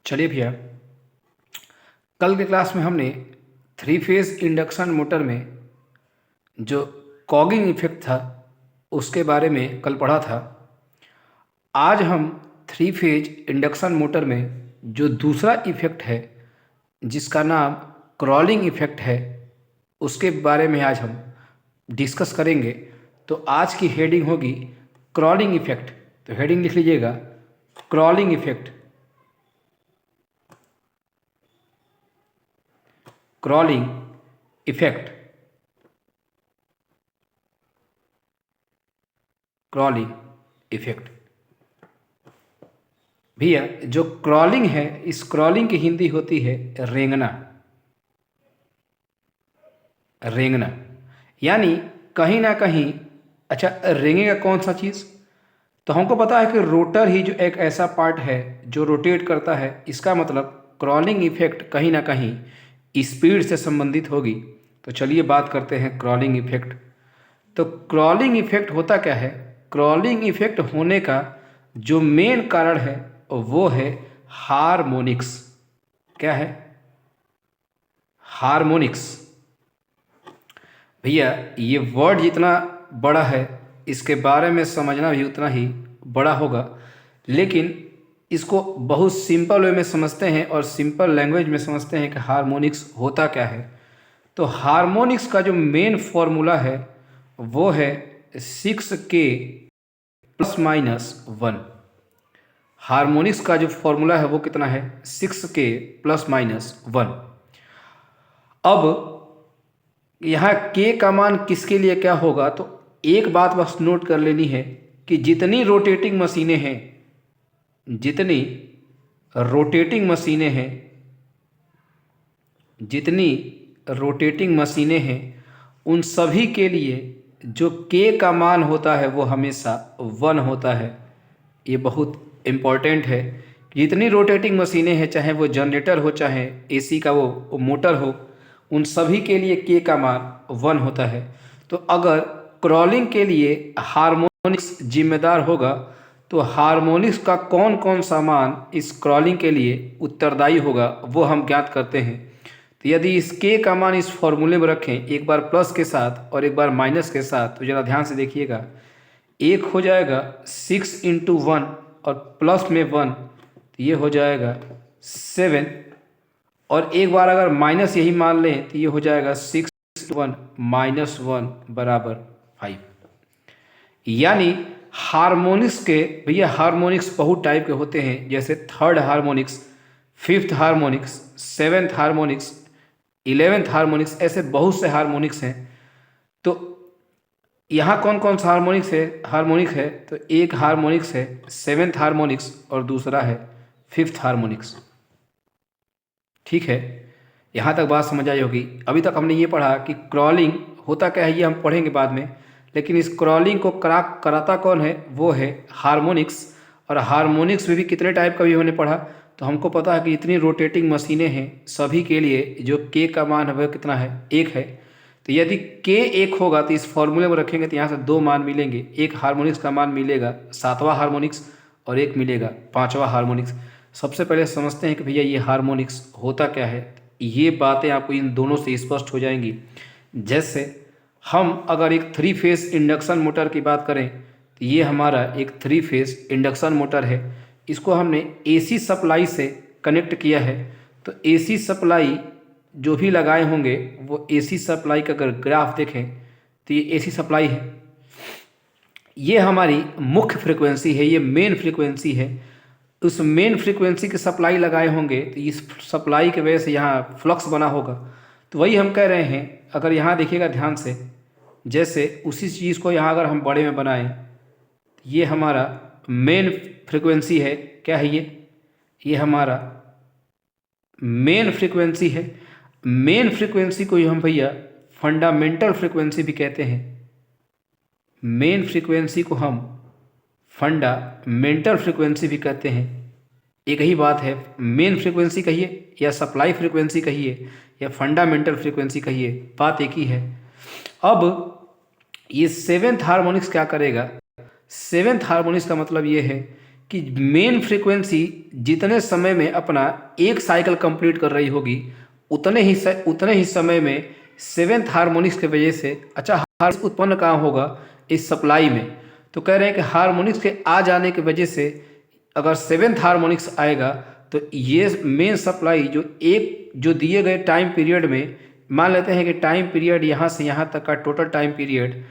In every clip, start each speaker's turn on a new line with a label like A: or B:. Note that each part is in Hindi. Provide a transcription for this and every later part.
A: चलिए भैया, कल के क्लास में हमने थ्री फेज इंडक्शन मोटर में जो कॉगिंग इफेक्ट था उसके बारे में कल पढ़ा था। आज हम थ्री फेज इंडक्शन मोटर में जो दूसरा इफेक्ट है जिसका नाम क्रॉलिंग इफेक्ट है उसके बारे में आज हम डिस्कस करेंगे। तो आज की हेडिंग होगी क्रॉलिंग इफेक्ट। तो हेडिंग लिख लीजिएगा, crawling effect. Crawling effect, crawling effect. भैया, जो क्रॉलिंग है, इस क्रॉलिंग की हिंदी होती है रेंगना। रेंगना यानी कहीं ना कहीं। अच्छा, रेंगेगा कौन सा चीज़? तो हमको पता है कि रोटर ही जो एक ऐसा पार्ट है जो रोटेट करता है। इसका मतलब क्रॉलिंग इफेक्ट कहीं ना कहीं स्पीड से संबंधित होगी। तो चलिए बात करते हैं क्रॉलिंग इफेक्ट। तो क्रॉलिंग इफेक्ट होता क्या है? क्रॉलिंग इफेक्ट होने का जो मेन कारण है वो है हार्मोनिक्स। क्या है? हार्मोनिक्स। भैया, ये वर्ड जितना बड़ा है इसके बारे में समझना भी उतना ही बड़ा होगा, लेकिन इसको बहुत सिंपल वे में समझते हैं और सिंपल लैंग्वेज में समझते हैं कि हार्मोनिक्स होता क्या है। तो हार्मोनिक्स का जो मेन फॉर्मूला है वो है 6K प्लस माइनस 1। हार्मोनिक्स का जो फॉर्मूला है वो कितना है? 6K plus minus 1। अब यहाँ के का मान किसके लिए क्या होगा? तो एक बात बस नोट कर लेनी है कि जितनी रोटेटिंग मशीनें हैं, जितनी रोटेटिंग मशीनें हैं, जितनी रोटेटिंग मशीनें हैं, उन सभी के लिए जो के का मान होता है वो हमेशा 1 होता है। ये बहुत इम्पॉर्टेंट है। जितनी रोटेटिंग मशीनें हैं, चाहे वो जनरेटर हो, चाहे एसी का वो मोटर हो, उन सभी के लिए के का मान 1 होता है। तो अगर क्रॉलिंग के लिए हार्मोनिक्स जिम्मेदार होगा तो हार्मोनिक्स का कौन कौन सा मान इस क्रॉलिंग के लिए उत्तरदायी होगा वो हम ज्ञात करते हैं। तो यदि इस के का मान इस फॉर्मूले में रखें, एक बार प्लस के साथ और एक बार माइनस के साथ, तो ज़रा ध्यान से देखिएगा। एक हो जाएगा 6 इंटू 1 और प्लस में 1, तो ये हो जाएगा 7। और एक बार अगर माइनस यही मान लें तो ये हो जाएगा 6 माइनस 1 बराबर 5। यानी हार्मोनिक्स के, भैया हार्मोनिक्स बहुत टाइप के होते हैं, जैसे third harmonics, fifth harmonics, seventh harmonics, 11th harmonics, ऐसे बहुत से हार्मोनिक्स हैं। तो यहाँ कौन कौन सा हार्मोनिक है? तो एक हार्मोनिक्स है 7th हार्मोनिक्स और दूसरा है 5th हार्मोनिक्स। ठीक है, यहाँ तक बात समझ आई होगी। अभी तक हमने ये पढ़ा कि क्रॉलिंग होता क्या है, ये हम पढ़ेंगे बाद में, लेकिन इस क्रॉलिंग को कराता कौन है? वो है हार्मोनिक्स। और हार्मोनिक्स में भी कितने टाइप का भी हमने पढ़ा। तो हमको पता है कि इतनी रोटेटिंग मशीनें हैं, सभी के लिए जो के का मान है वह कितना है? 1 है। तो यदि के 1 होगा तो इस फॉर्मूले में रखेंगे तो यहाँ से 2 मान मिलेंगे। एक हार्मोनिक्स का मान मिलेगा 7वां हार्मोनिक्स और एक मिलेगा 5वां हार्मोनिक्स। सबसे पहले समझते हैं कि भैया ये हार्मोनिक्स होता क्या है। ये बातें आपको इन दोनों से स्पष्ट हो जाएंगी। जैसे हम अगर एक थ्री फेज इंडक्शन मोटर की बात करें तो ये हमारा एक थ्री फेज इंडक्शन मोटर है। इसको हमने एसी सप्लाई से कनेक्ट किया है। तो एसी सप्लाई जो भी लगाए होंगे वो एसी सप्लाई का अगर ग्राफ देखें तो ये एसी सप्लाई है। ये हमारी मुख्य फ्रिक्वेंसी है, ये मेन फ्रिक्वेंसी है। उस मेन फ्रीक्वेंसी की सप्लाई लगाए होंगे तो इस सप्लाई के वजह से यहाँ फ्लक्स बना होगा। तो वही हम कह रहे हैं, अगर यहाँ देखिएगा ध्यान से, जैसे उसी चीज़ को यहाँ अगर हम बड़े में बनाएं, ये हमारा मेन फ्रीक्वेंसी है। क्या है ये हमारा मेन फ्रीक्वेंसी है। मेन फ्रीक्वेंसी को ही हम भैया फंडामेंटल फ्रीक्वेंसी भी कहते हैं। मेन फ्रीक्वेंसी को हम फंडामेंटल फ्रीक्वेंसी भी कहते हैं। एक ही बात है, मेन फ्रीक्वेंसी कहिए या सप्लाई फ्रीक्वेंसी कहिए या फंडामेंटल फ्रीक्वेंसी कहिए, बात एक ही है। अब ये 7th हार्मोनिक्स क्या करेगा? 7th हार्मोनिक्स का मतलब ये है कि मेन फ्रीक्वेंसी जितने समय में अपना एक साइकिल कंप्लीट कर रही होगी उतने ही समय में सेवेंथ हार्मोनिक्स की वजह से अच्छा हार्मोनिक्स उत्पन्न कहाँ होगा, इस सप्लाई में। तो कह रहे हैं कि हार्मोनिक्स के आ जाने की वजह से अगर सेवेंथ हार्मोनिक्स आएगा तो ये मेन सप्लाई जो दिए गए टाइम पीरियड में, मान लेते हैं कि टाइम पीरियड यहाँ से यहाँ तक का टोटल टाइम पीरियड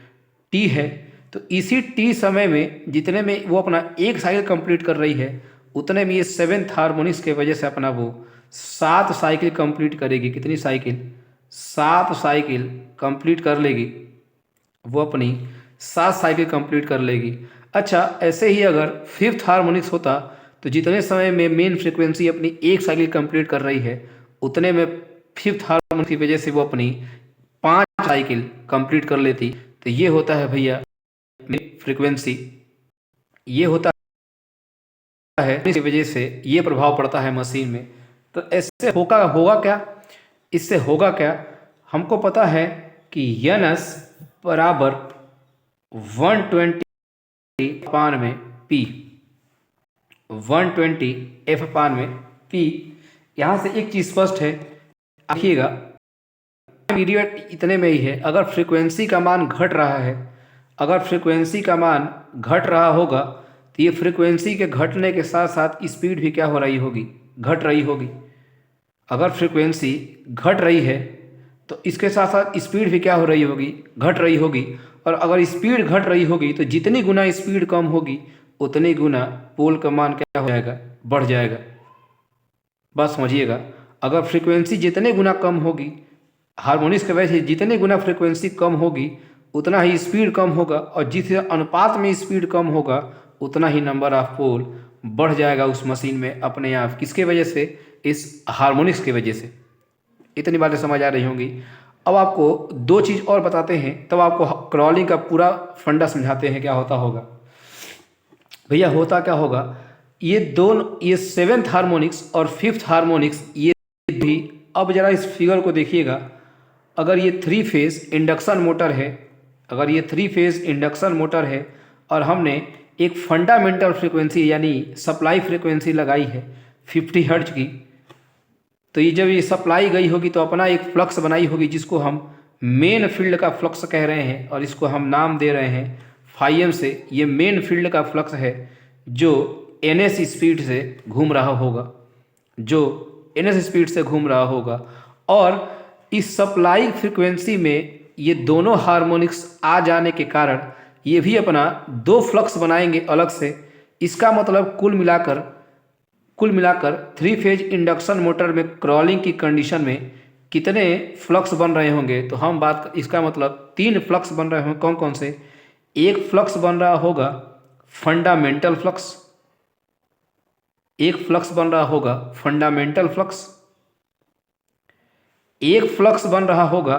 A: टी है, तो इसी टी समय में जितने में वो अपना एक साइकिल कंप्लीट कर रही है उतने में ये सेवेंथ हार्मोनिक्स के वजह से अपना वो 7 साइकिल कंप्लीट करेगी। कितनी साइकिल? 7 साइकिल कंप्लीट कर लेगी, वो अपनी 7 साइकिल कंप्लीट कर लेगी। अच्छा, ऐसे ही अगर फिफ्थ हार्मोनिक्स होता तो जितने समय में मेन फ्रीक्वेंसी अपनी एक साइकिल कंप्लीट कर रही है उतने में फिफ्थ हार्मोनिक्स की वजह से वो अपनी 5 साइकिल कंप्लीट कर लेती। तो ये होता है भैया फ्रीक्वेंसी, ये होता है, इसकी वजह से ये प्रभाव पड़ता है मशीन में। तो ऐसे होगा क्या, इससे होगा क्या, हमको पता है कि NS बराबर 120 अपान में P, 120 F अपान में P। यहाँ से एक चीज़ स्पष्ट है, देखिएगा पीरियड इतने में ही है। अगर फ्रीक्वेंसी का मान घट रहा है, अगर फ्रीक्वेंसी का मान घट रहा होगा तो ये फ्रीक्वेंसी के घटने के साथ साथ स्पीड भी क्या हो रही होगी, घट रही होगी। अगर फ्रीक्वेंसी घट रही है तो इसके साथ साथ स्पीड भी क्या हो रही होगी, घट रही होगी। और अगर स्पीड घट रही होगी तो जितनी गुना स्पीड कम होगी उतनी गुना पोल का मान क्या हो जाएगा, बढ़ जाएगा। बस समझिएगा, अगर फ्रीक्वेंसी जितने गुना कम होगी, हार्मोनिक्स के वजह से जितने गुना फ्रीक्वेंसी कम होगी उतना ही स्पीड कम होगा, और जिस अनुपात में स्पीड कम होगा उतना ही नंबर ऑफ पोल बढ़ जाएगा उस मशीन में अपने आप। किसके वजह से? इस हार्मोनिक्स की वजह से। इतनी बातें समझ आ रही होंगी। अब आपको 2 चीज़ और बताते हैं, तब आपको क्रॉलिंग का पूरा फंडा समझाते हैं क्या होता होगा। भैया होता क्या होगा, ये सेवेंथ हार्मोनिक्स और फिफ्थ हार्मोनिक्स ये भी, अब जरा इस फिगर को देखिएगा। अगर ये 3 फेज इंडक्शन मोटर है, अगर ये 3 फेज इंडक्शन मोटर है और हमने एक फंडामेंटल फ्रीक्वेंसी यानी सप्लाई फ्रीक्वेंसी लगाई है 50 हर्ट्ज की, तो ये जब ये सप्लाई गई होगी तो अपना एक फ्लक्स बनाई होगी जिसको हम मेन फील्ड का फ्लक्स कह रहे हैं, और इसको हम नाम दे रहे हैं φm से। ये मेन फील्ड का फ्लक्स है जो ns स्पीड से घूम रहा होगा, जो ns स्पीड से घूम रहा होगा। और इस सप्लाई फ्रीक्वेंसी में ये दोनों हार्मोनिक्स आ जाने के कारण ये भी अपना 2 फ्लक्स बनाएंगे अलग से। इसका मतलब कुल मिलाकर 3 फेज इंडक्शन मोटर में क्रॉलिंग की कंडीशन में कितने फ्लक्स बन रहे होंगे, तो हम इसका मतलब 3 फ्लक्स बन रहे होंगे। कौन कौन से? एक फ्लक्स बन रहा होगा फंडामेंटल फ्लक्स, एक फ्लक्स बन रहा होगा फंडामेंटल फ्लक्स, एक फ्लक्स बन रहा होगा